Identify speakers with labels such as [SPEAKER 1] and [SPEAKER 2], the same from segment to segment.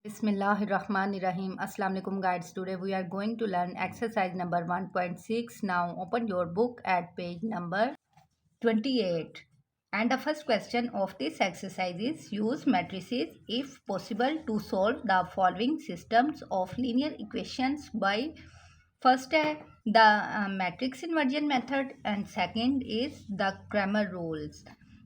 [SPEAKER 1] Bismillahirrahmanirrahim. Assalamu alaikum guys. Today we are going to learn exercise number 1.6. Now open your book at page number 28. And the first question of this exercise is use matrices if possible to solve the following systems of linear equations by first the matrix inversion method and second is the Cramer rules.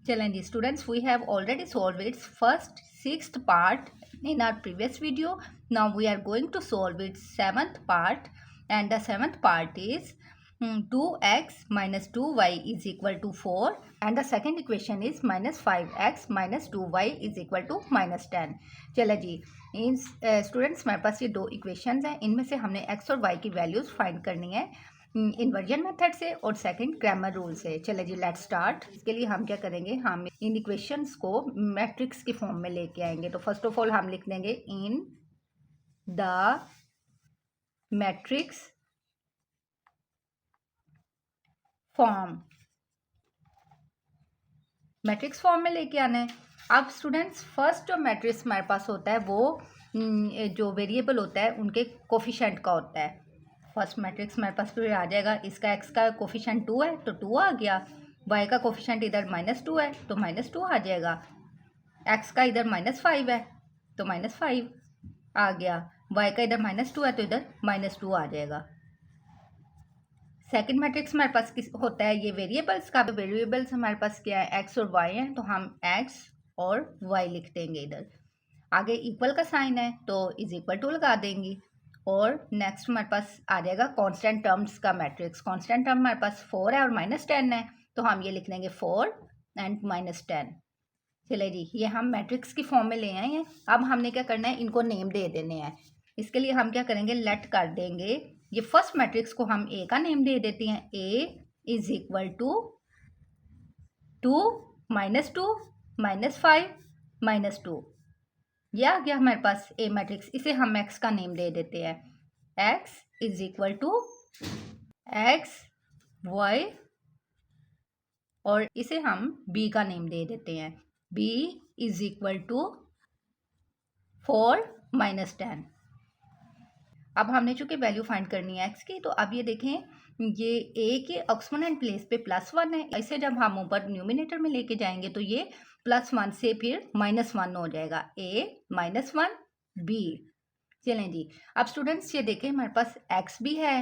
[SPEAKER 1] Challenge students, we have already solved its first sixth part in our previous video. Now we are going to solve its seventh part, and the seventh part is 2x minus 2y is equal to 4 and the second equation is minus 5x minus 2y is equal to minus 10. चलो जी, इन students मेरे पास ये दो equations हैं, इनमें से हमने x और y की वैल्यूज़ फाइंड करनी है इन्वर्जन मेथड से और सेकंड क्रैमर रूल से. चले जी, लेट्स स्टार्ट. इसके लिए हम क्या करेंगे, हम इन इक्वेशंस को मैट्रिक्स की फॉर्म में लेके आएंगे. तो फर्स्ट ऑफ ऑल हम लिख देंगे in the matrix form. Matrix form में लेके आना है. अब स्टूडेंट्स, फर्स्ट जो मैट्रिक्स हमारे पास होता है वो जो वेरिएबल होता है उनके कोफिशिएंट का होता है. फर्स्ट मैट्रिक्स हमारे पास फिर आ जाएगा, इसका x का कोफिशिएंट 2 है तो 2 आ गया, y का कोफिशिएंट इधर -2 है तो -2 आ जाएगा, x का इधर -5 है तो -5 आ गया, y का इधर -2 है तो इधर -2 आ जाएगा. सेकंड मैट्रिक्स हमारे पास किस होता है, ये वेरिएबल्स का. वेरिएबल्स हमारे पास क्या है, x और y है तो हम x और y लिख देंगे. इधर आगे इक्वल का साइन है तो इज इक्वल टू लगा देंगे. और नेक्स्ट हमारे पास आ जाएगा कांस्टेंट टर्म्स का मैट्रिक्स. कांस्टेंट टर्म हमारे पास 4 है और -10 है तो हम ये लिख देंगे 4 एंड -10. चलिए जी, ये हम मैट्रिक्स की फॉर्म में ले आए हैं. अब हमने क्या करना है, इनको नेम दे देने हैं. इसके लिए हम क्या करेंगे, लेट कर देंगे. ये फर्स्ट मैट्रिक्स को हम ए का नेम दे देते हैं. ए इज इक्वल टू 2 -2 -5 -2. ये आ गया हमारे पास ए मैट्रिक्स. इसे हम एक्स का नेम दे देते हैं. X is equal to x y और इसे हम बी का नेम दे देते हैं. B is equal to 4 -10. अब हमने चूंकि वैल्यू फाइंड करनी है एक्स की, तो अब ये देखें, ये ए के एक्सपोनेंट प्लेस पे +1 है. इसे जब हम ऊपर न्यूमिनेटर में लेके जाएंगे तो ये +1 से फिर -1 हो जाएगा. ए -1 बी. चलें जी, अब स्टूडेंट्स ये देखें, हमारे पास एक्स भी है,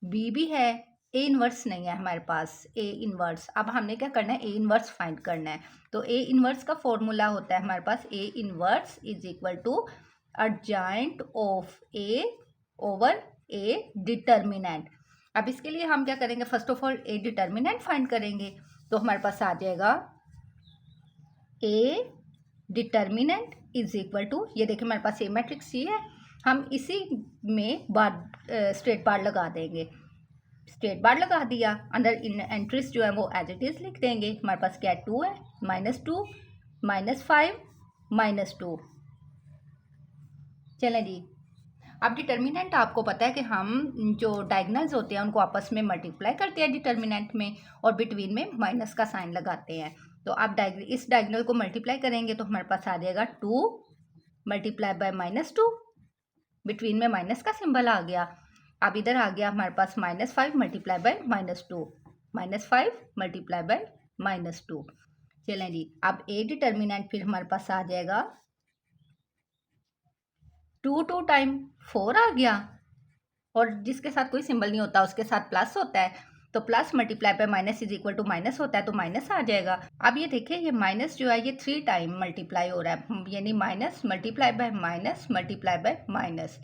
[SPEAKER 1] बी भी है, ए इनवर्स नहीं है हमारे पास. ए इनवर्स, अब हमने क्या करना है, ए इनवर्स फाइंड करना है. तो ए इनवर्स का फॉर्मूला होता है हमारे पास, A inverse is equal to adjoint of A over A determinant. अब इसके लिए हम क्या करेंगे, first of all A determinant find करेंगे. तो हमारे पास आ जाएगा A determinant is equal to, ये देखिए हमारे पास ए मैट्रिक्स ये है, हम इसी में बार स्ट्रेट बार लगा देंगे. स्ट्रेट बार लगा दिया, अंदर इन एंट्रीज जो है वो एज इट इज लिख देंगे. हमारे पास क्या है, 2 है, -2 -5 -2. चलें जी, अब डिटर्मिनेंट आपको पता है कि हम जो डायगनल्स होते हैं उनको आपस में मल्टीप्लाई करते हैं डिटर्मिनेंट में और बिटवीन में माइनस का साइन लगाते हैं. तो आप इस डायगनल को मल्टीप्लाई करेंगे तो हमारे पास आ जाएगा 2 मल्टीप्लाई बाय -2, बिटवीन में माइनस का सिंबल आ गया. अब इधर आ गया हमारे पास -5 मल्टीप्लाई बाय -2, -5 मल्टीप्लाई बाय -2. चलें जी, अब ए डिटर्मिनेंट फिर हमारे पास आ जाएगा 2 टाइम 4 आ गया, और जिसके साथ कोई सिंबल नहीं होता उसके साथ प्लस होता है, तो plus multiply by minus is equal to minus होता है तो माइनस आ जाएगा. अब ये देखिए, ये माइनस जो है ये 3 टाइम मल्टीप्लाई हो रहा है, यानी minus multiply by minus multiply by minus.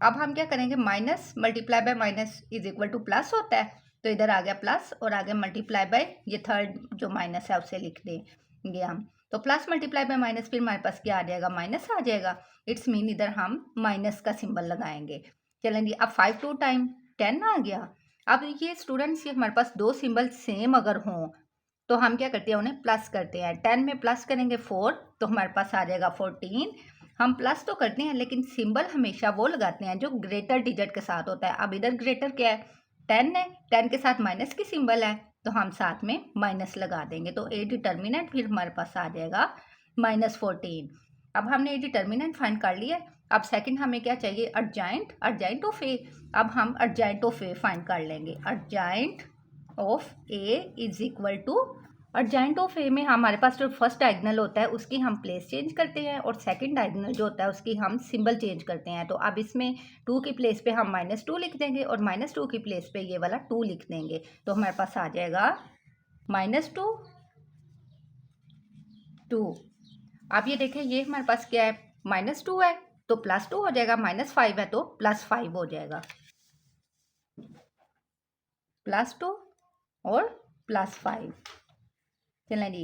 [SPEAKER 1] अब हम क्या करेंगे, minus multiply by minus is equal to plus होता है तो इधर आ गया प्लस और आगे मल्टीप्लाई बाय ये थर्ड जो माइनस है उसे लिख देंगे हम. तो प्लस मल्टीप्लाई बाय माइनस, फिर हमारे पास क्या आ जाएगा, माइनस आ जाएगा. इट्स मीन इधर हम माइनस का सिंबल लगाएंगे. चलें जी, अब 5 2 टाइम 10 आ गया. अब ये स्टूडेंट्स, ये हमारे पास दो सिंबल सेम अगर हों तो हम क्या करते हैं, उन्हें प्लस करते हैं. 10 में प्लस करेंगे 4 तो हमारे पास आ जाएगा 14. हम प्लस तो करते हैं लेकिन सिंबल हमेशा वो लगाते हैं जो ग्रेटर डिजिट के साथ होता है. अब इधर ग्रेटर क्या है, 10 है, 10 के साथ माइनस की सिंबल है तो हम साथ में माइनस लगा देंगे. तो ए डिटर्मिनेंट फिर हमारे पास आ जाएगा -14. अब हमने ए डिटर्मिनेंट फाइंड कर लिया. अब सेकंड हमें क्या चाहिए, अर्जेंट ऑफ ए। अब हम अर्जेंट ऑफ ए फाइंड कर लेंगे। Adjoint of A is equal to, adjoint of A में हमारे पास जो फर्स्ट डायगोनल होता है उसकी हम प्लेस चेंज करते हैं और सेकंड डायगोनल जो होता है उसकी हम सिंबल चेंज करते हैं। तो अब इसमें 2 की प्लेस पे हम -2 लिख देंगे और -2 की प्लेस पे ये वाला 2 लिख देंगे। तो हमारे पास आ जाएगा -2 2। अब ये देखें, ये हमारे पास क्या है, -2 है तो +2 हो जाएगा, -5 है तो +5 हो जाएगा, +2 और +5। चलें जी,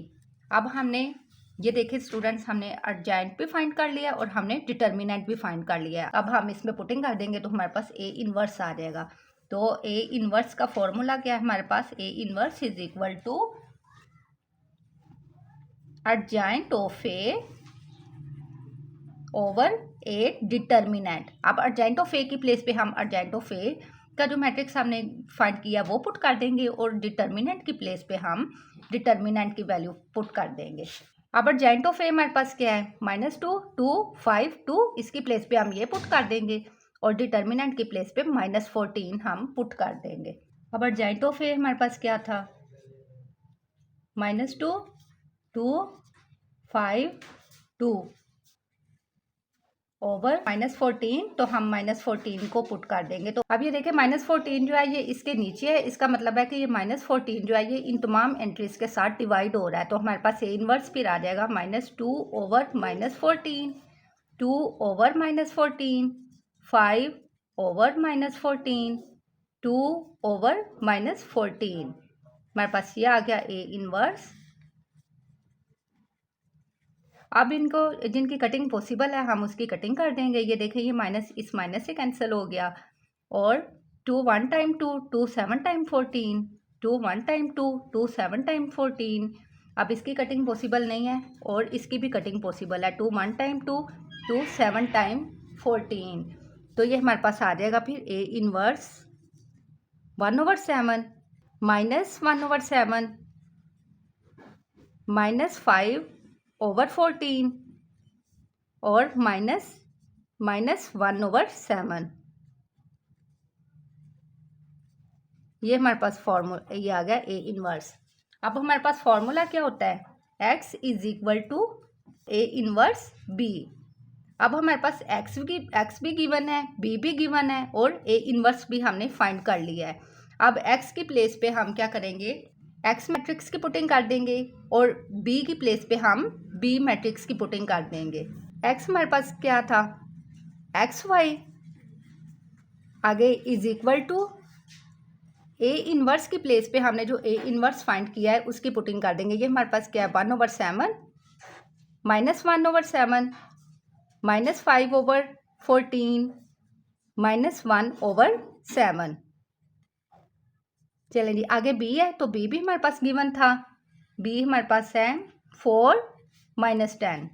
[SPEAKER 1] अब हमने ये देखे स्टूडेंट्स, हमने अर्जेंट भी फाइंड कर लिया और हमने डिटर्मिनेंट भी फाइंड कर लिया। अब हम इसमें पुटिंग कर देंगे तो हमारे पास ए इनवर्स आ जाएगा। तो ए इनवर्स का फॉर्मूला क्या है हमारे पास, A inverse is equal to adjoint of A over A determinant. अब अर्जेंट ऑफ ए की प्लेस पे हम अर्जेंट ऑफ ए का जो मैट्रिक्स हमने फाइंड किया वो पुट कर देंगे और डिटर्मिनेंट की प्लेस पे हम डिटर्मिनेंट की वैल्यू पुट कर देंगे। अब अर्जेंट ऑफ ए हमारे पास क्या है, -2 2 5 2, इसकी प्लेस पे हम ये पुट कर देंगे और डिटर्मिनेंट की प्लेस पे -14 हम पुट कर देंगे। अब अर्जेंट ऑफ ए हमारे पास क्या था, -2 2 5 2 ओवर -14, तो हम -14 को पुट कर देंगे। तो अब ये देखिए -14 जो है ये इसके नीचे है, इसका मतलब है कि ये -14 जो है ये इन तमाम एंट्रीज के साथ डिवाइड हो रहा है। तो हमारे पास ए इनवर्स फिर आ जाएगा -2 ओवर -14, 2 ओवर -14, 5 ओवर -14, 2 ओवर -14। हमारे पास ये आ गया ए इनवर्स। अब इनको जिनकी कटिंग पॉसिबल है हम उसकी कटिंग कर देंगे। ये देखें, ये माइनस इस माइनस से कैंसिल हो गया और 2 1 टाइम 2 2 7 टाइम 14, 2 1 टाइम 2 2 7 टाइम 14। अब इसकी कटिंग पॉसिबल नहीं है और इसकी भी कटिंग पॉसिबल है, 2 1 टाइम 2 2 7 टाइम 14। तो ये हमारे पास आ जाएगा फिर ए इनवर्स 1/7 -1/7 -5 ओवर 14 और -1/7। ये हमारे पास फॉर्मूला, ये आ गया ए इनवर्स। अब हमारे पास फॉर्मूला क्या होता है, x is equal to A inverse b। अब हमारे पास x भी गिवन है, b भी गिवन है और ए इनवर्स भी हमने फाइंड कर लिया है। अब x की प्लेस पे हम क्या करेंगे, x मैट्रिक्स की पुटिंग कर देंगे और b की प्लेस पे हम b मैट्रिक्स की पुटिंग कर देंगे। x हमारे पास क्या था, xy, आगे is equal to A inverse की प्लेस पे हमने जो ए इनवर्स फाइंड किया है उसकी पुटिंग कर देंगे। ये हमारे पास क्या है, 1/7 -1/7 -5/14 -1/7। चलें जी, आगे b है तो b भी हमारे पास गिवन था, b हमारे पास है 4 -10।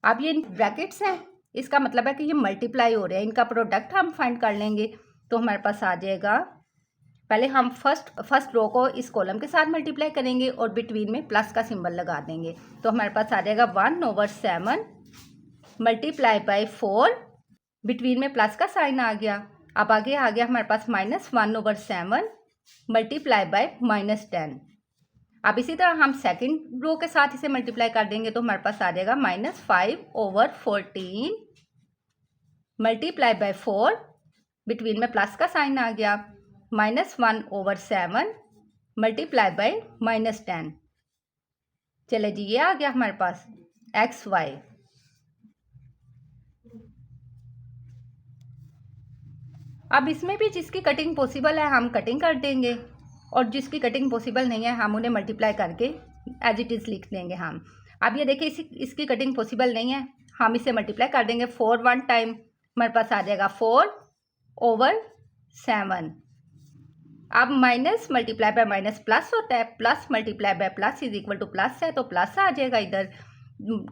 [SPEAKER 1] अब ये ब्रैकेट्स हैं, इसका मतलब है कि ये मल्टीप्लाई हो रहे हैं, इनका प्रोडक्ट हम फाइंड कर लेंगे। तो हमारे पास आ जाएगा, पहले हम फर्स्ट रो को इस कॉलम के साथ मल्टीप्लाई करेंगे और बिटवीन में प्लस का सिंबल लगा देंगे। तो हमारे पास आ जाएगा 1/7 मल्टीप्लाई बाई 4, बिटवीन में प्लस का साइन आ गया। अब आगे आ गया हमारे पास -1/7 मल्टीप्लाई बाई -10। अब इसी तरह हम सेकंड रो के साथ इसे मल्टीप्लाई कर देंगे तो हमारे पास आ जाएगा -5/14 मल्टीप्लाई बाई 4, बिटवीन में प्लस का साइन आ गया, -1/7 मल्टीप्लाई बाई -10। चले जी, ये आ गया हमारे पास XY। अब इसमें भी जिसकी कटिंग पॉसिबल है हम कटिंग कर देंगे और जिसकी कटिंग पॉसिबल नहीं है हम उन्हें मल्टीप्लाई करके एज इट इज़ लिख देंगे हम। अब ये देखिए इसकी कटिंग पॉसिबल नहीं है, हम इसे मल्टीप्लाई कर देंगे 4 1 टाइम, हमारे पास आ जाएगा 4/7। अब minus multiply by minus plus होता है, plus multiply by plus is equal to plus है तो प्लस आ जाएगा इधर,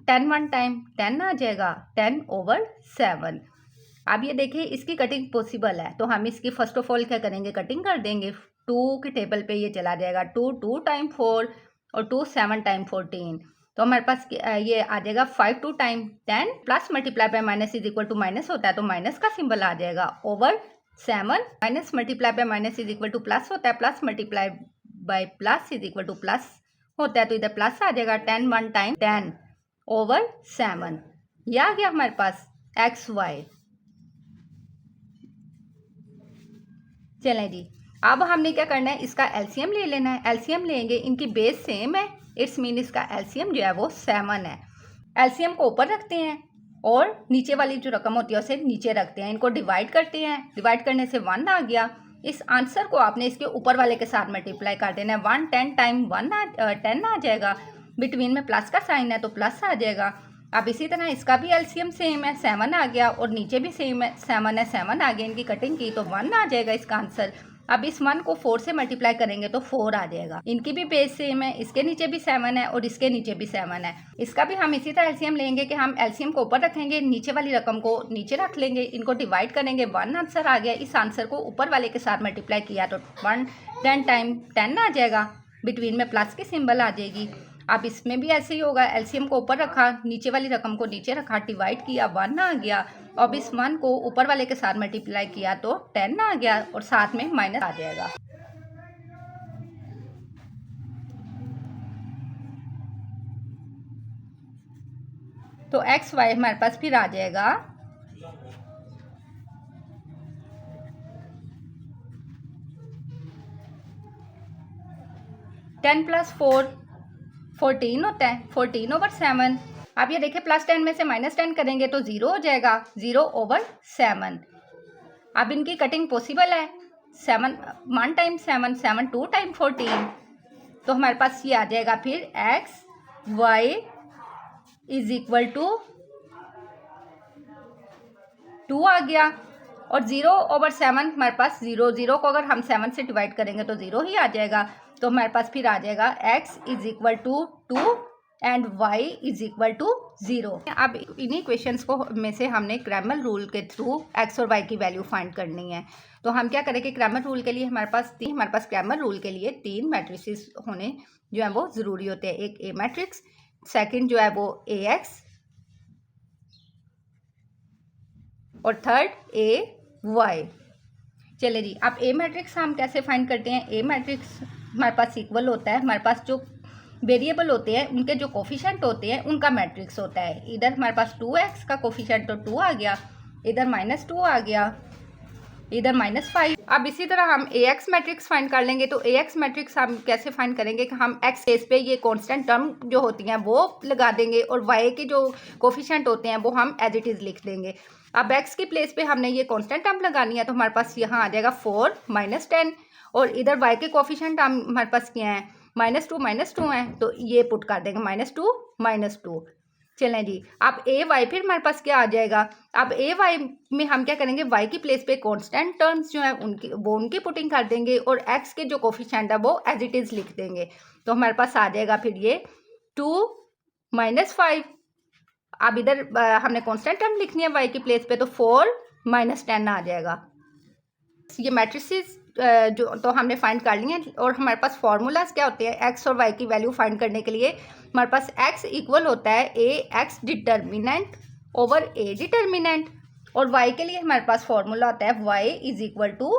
[SPEAKER 1] 10 1 टाइम 10 आ जाएगा, 10/7। अब ये देखिए इसकी कटिंग पॉसिबल है तो हम इसकी फर्स्ट ऑफ ऑल क्या करेंगे, कटिंग कर देंगे। 2 के टेबल पे ये चला जाएगा, 2 2 टाइम 4 और 2 7 टाइम 14। तो हमारे पास ये आ जाएगा 5 2 time 10 plus multiply by minus is equal to minus होता है तो माइनस का सिंबल आ जाएगा over 7 minus multiply by minus is equal to plus होता है plus multiply by plus is equal to plus होता है तो इधर प्लस आ जाएगा 10 1 टाइम 10 ओवर 7। यह आ गया हमारे पास एक्स वाई। चलें जी, अब हमने क्या करना है, इसका एलसीएम ले लेना है। एलसीएम लेंगे, इनकी बेस सेम है, इट्स मीन इसका एलसीएम जो है वो 7 है। एलसीएम को ऊपर रखते हैं और नीचे वाली जो रकम होती है उसे नीचे रखते हैं। इनको डिवाइड करते हैं, डिवाइड करने से 1 आ गया। इस आंसर को आपने इसके ऊपर वाले के साथ मल्टीप्लाई कर देना है। 1 10 टाइम 10 आ जाएगा, बिटवीन में प्लस का साइन है तो प्लस आ जाएगा। अब इसी तरह इसका भी एलसीएम सेम है, 7 आ गया और नीचे भी सेम है, 7 है, 7 आ गया। इनकी कटिंग की तो 1 आ जाएगा इसका आंसर। अब इस 1 को 4 से मल्टीप्लाई करेंगे तो 4 आ जाएगा। इनकी भी बेस सेम है, इसके नीचे भी 7 है और इसके नीचे भी 7 है। इसका भी हम इसी तरह एलसीएम लेंगे कि हम एलसीएम को ऊपर रखेंगे, नीचे वाली रकम को नीचे रख लेंगे, इनको डिवाइड करेंगे। 1 आंसर आ गया। इस आंसर को ऊपर वाले के साथ मल्टीप्लाई किया तो 1 10 टाइम 10 आ जाएगा, बिटवीन में प्लस की सिंबल आ जाएगी। अब इसमें भी ऐसे ही होगा, एलसीएम को ऊपर रखा, नीचे वाली रकम को नीचे रखा, डिवाइड किया, 1 आ गया। अब इस 1 को ऊपर वाले के साथ मल्टीप्लाई किया तो 10 आ गया और साथ में माइनस आ जाएगा। तो एक्स वाई हमारे पास फिर आ जाएगा 10 + 4 14 होता है, 14 ओवर 7। अब ये देखिए प्लस 10 में से माइनस 10 करेंगे तो 0 हो जाएगा, 0 ओवर 7। अब इनकी कटिंग पॉसिबल है, 7 1 टाइम 7 7 2 टाइम 14, तो हमारे पास ये आ जाएगा फिर x y is equal to 2 आ गया। और 0 ओवर 7 हमारे पास 0 0 को अगर हम 7 से डिवाइड करेंगे तो 0 ही आ जाएगा। तो हमारे पास फिर आ जाएगा x is equal to 2 and y is equal to 0। अब इन्हीं क्वेश्चंस को में से हमने क्रैमर रूल के थ्रू x और y की वैल्यू फाइंड करनी है। तो हम क्या करेंगे, क्रैमर रूल के लिए हमारे पास क्रैमर रूल के लिए 3 मैट्रिसेस होने जो है वो ज़रूरी होते हैं। एक ए मैट्रिक्स, सेकेंड जो है वो AX और थर्ड AY। चले जी, अब ए मैट्रिक्स हम कैसे फाइंड करते हैं। ए मैट्रिक्स हमारे पास इक्वल होता है, हमारे पास जो वेरिएबल होते हैं उनके जो कोफिशिएंट होते हैं उनका मैट्रिक्स होता है। इधर हमारे पास 2x का कोफिशिएंट तो 2 आ गया, इधर -2 आ गया, इधर -5। अब इसी तरह हम AX मैट्रिक्स फाइंड कर लेंगे। तो AX मैट्रिक्स हम कैसे फाइंड करेंगे कि हम x केस पे ये कांस्टेंट टर्म जो होती हैं वो लगा देंगे और y के जो कोफिशिएंट होते हैं वो हम एज इट इज़ लिख देंगे। अब x की प्लेस पे हमने ये कांस्टेंट टर्म लगानी है तो हमारे पास यहाँ आ जाएगा 4 -10 और इधर y के कोफिशिएंट हम हमारे पास क्या है -2 है तो ये पुट कर देंगे -2 चलें जी। अब AY फिर हमारे पास क्या आ जाएगा। अब AY में हम क्या करेंगे, y की प्लेस पे कांस्टेंट टर्म्स जो है उनकी पुटिंग कर देंगे और x के जो कोफिशिएंट है वो एज इट इज़ लिख देंगे। तो हमारे पास आ जाएगा फिर ये 2 -5। अब इधर हमने कांस्टेंट टर्म लिखनी है y की प्लेस पे तो 4 -10 आ जाएगा। ये मैट्रिसेस जो तो हमने फाइंड कर ली हैं और हमारे पास फार्मूलाज क्या होते हैं x और y की वैल्यू फाइंड करने के लिए। हमारे पास x इक्वल होता है AX determinant over A determinant और y के लिए हमारे पास फार्मूला होता है y is equal to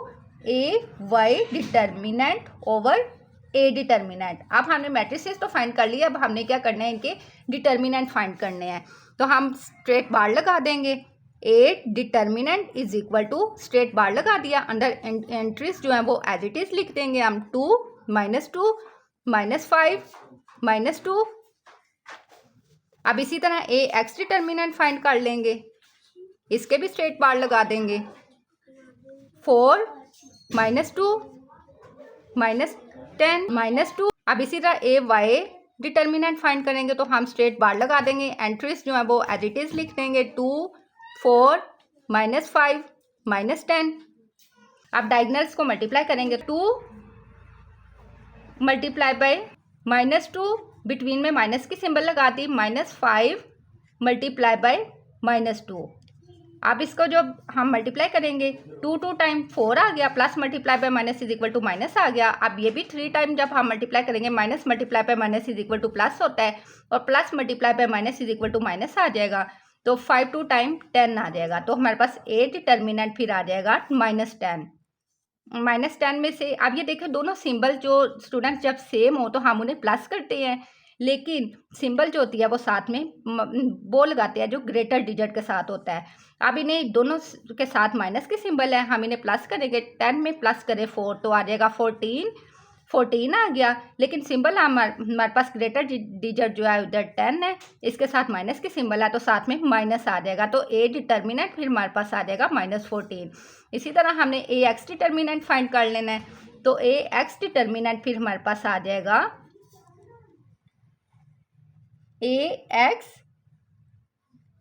[SPEAKER 1] AY determinant over A determinant. अब हमने मैट्रिसेस तो फाइंड कर लिया, अब हमने क्या करना है, इनके डिटर्मिनेंट फाइंड करने हैं। तो हम स्ट्रेट बार लगा देंगे, A determinant is equal to straight bar लगा दिया, अंदर एंट्रीज जो है वो एज इट इज लिख देंगे हम 2 -2 -5 -2। अब इसी तरह AX डिटर्मिनेंट फाइंड कर लेंगे, इसके भी स्ट्रेट बार लगा देंगे 4 -2 -10 -2। अब इसी तरह AY डिटर्मिनेंट फाइंड करेंगे तो हम स्ट्रेट बार लगा देंगे, एंट्रीज जो है वो एज इट इज लिख देंगे 2 4 -5 -10। अब डायगनल्स को मल्टीप्लाई करेंगे, 2 मल्टीप्लाई बाय -2 बिटवीन में माइनस की सिंबल लगा दी, -5 मल्टीप्लाई बाय -2 अब इसको जब हम मल्टीप्लाई करेंगे 2 टाइम 4 आ गया, plus multiply by minus is equal to minus आ गया। अब ये भी 3 टाइम जब हम मल्टीप्लाई करेंगे minus multiply by minus is equal to plus होता है, और plus multiply by minus is equal to minus आ जाएगा। तो 5 2 टाइम 10 आ जाएगा। तो हमारे पास ए डिटर्मिनेंट फिर आ जाएगा -10। -10 में से अब ये देखो दोनों सिंबल जो स्टूडेंट्स जब सेम हो तो हम उन्हें प्लस करते हैं, लेकिन सिंबल जो होती है वो साथ में वो लगाते हैं जो ग्रेटर डिजिट के साथ होता है। अब इन्हें दोनों के साथ माइनस के सिंबल है, हम इन्हें प्लस करेंगे। 10 में प्लस करें 4 तो आ जाएगा 14 आ गया, लेकिन सिंबल हमारे पास ग्रेटर डिजिट जो है उधर 10 है, इसके साथ माइनस की सिंबल है तो साथ में माइनस आ जाएगा। तो ए डिटर्मिनेंट फिर हमारे पास आ जाएगा -14। इसी तरह हमने ए एक्स डिटर्मिनेंट फाइंड कर लेना है, तो ए एक्स डिटर्मिनेंट फिर हमारे पास आ जाएगा A x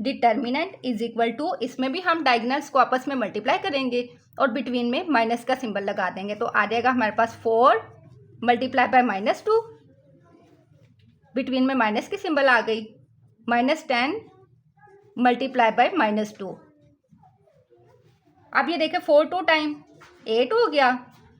[SPEAKER 1] determinant is equal to, इसमें भी हम डायगोनल्स को आपस में मल्टीप्लाई करेंगे और बिटवीन में माइनस का सिंबल लगा देंगे। तो आ जाएगा हमारे पास 4 मल्टीप्लाई बाय -2, बिटवीन में माइनस की सिंबल आ गई, -10 मल्टीप्लाई बाय -2। अब ये देखें 4 2 टाइम 8 हो गया,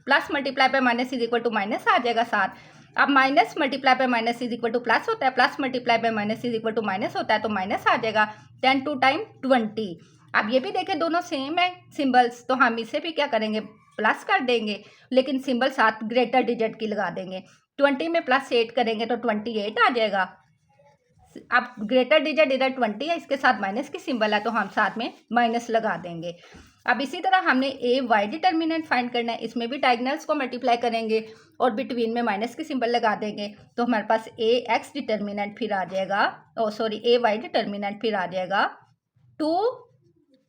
[SPEAKER 1] plus multiply by minus is equal to minus आ जाएगा 7। अब minus multiply by minus is equal to plus होता है, plus multiply by minus is equal to minus होता है, तो माइनस आ जाएगा। 10 2 टाइम 20। अब ये भी देखें दोनों सेम है सिंबल्स, तो हम इसे भी क्या करेंगे प्लस कर देंगे, लेकिन सिंबल साथ ग्रेटर डिजिट की लगा देंगे। 20 में प्लस 8 करेंगे तो 28 आ जाएगा। अब ग्रेटर डिजिट इधर 20 है, इसके साथ माइनस की सिंबल है तो हम साथ में माइनस लगा देंगे। अब इसी तरह हमने ए वाई डिटर्मिनेंट फाइंड करना है, इसमें भी डायगोनल्स को मल्टीप्लाई करेंगे और बिटवीन में माइनस की सिंबल लगा देंगे। तो हमारे पास ए एक्स डिटर्मिनेंट फिर आ जाएगा, ए वाई डिटर्मिनेंट फिर आ जाएगा 2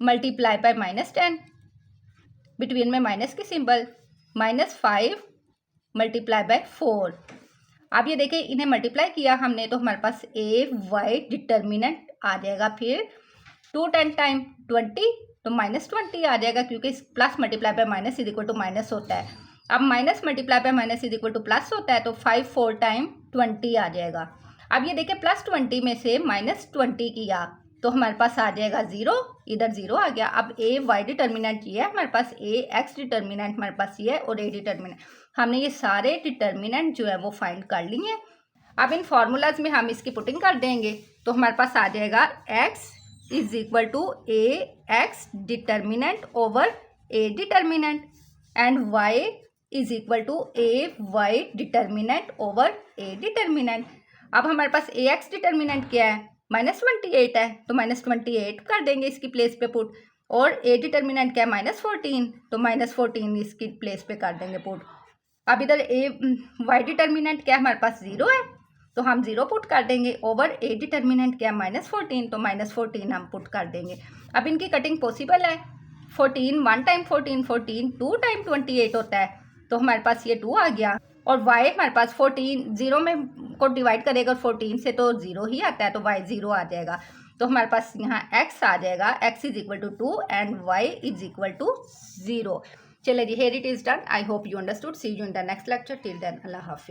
[SPEAKER 1] मल्टीप्लाई बाय -10, बिटवीन में माइनस की सिंबल, -5 मल्टीप्लाई बाय 4। अब ये देखें इन्हें मल्टीप्लाई किया हमने तो हमारे पास ए वाई डिटर्मिनेंट आ जाएगा फिर 2 10 टाइम 20, तो -20 आ जाएगा, क्योंकि plus multiply by minus is equal to minus होता है। अब minus multiply by minus is equal to plus होता है, तो 5 4 टाइम 20 आ जाएगा। अब ये देखें +20 में से -20 किया तो हमारे पास आ जाएगा 0, इधर 0 आ गया। अब ए वाई डिटर्मिनेंट ये है हमारे पास, ए एक्स डिटर्मिनेंट हमारे पास ये है, और ए डिटर्मिनेंट हमने ये सारे डिटर्मिनेंट जो है वो फाइंड कर लिए हैं। अब इन फार्मूलाज में हम इसकी पुटिंग कर देंगे तो हमारे पास आ जाएगा x is equal to A x determinant over A determinant, and y is equal to A y determinant over A determinant. अब हमारे पास ए एक्स डिटर्मिनेंट क्या है, -28 है, तो -28 कर देंगे इसकी प्लेस पे पुट, और ए डिटर्मिनेंट क्या है -14, तो -14 इसकी प्लेस पे कर देंगे पुट। अब इधर ए वाई डिटर्मिनेंट क्या है हमारे पास 0 है, तो हम 0 पुट कर देंगे, ओवर ए डिटर्मिनेंट क्या है -14, तो -14 हम पुट कर देंगे। अब इनकी कटिंग पॉसिबल है, 14 1 टाइम 14 14 2 टाइम 28 होता है, तो हमारे पास ये 2 आ गया, और y हमारे पास 14 0 में को डिवाइड करेगा 14 से तो 0 ही आता है, तो y 0 आ जाएगा। तो हमारे पास यहाँ x आ जाएगा, x is equal to 2 and y is equal to 0। चलिए जी, here it is done. I hope you understood. See you in the next lecture. Till then अल्लाह हाफिज।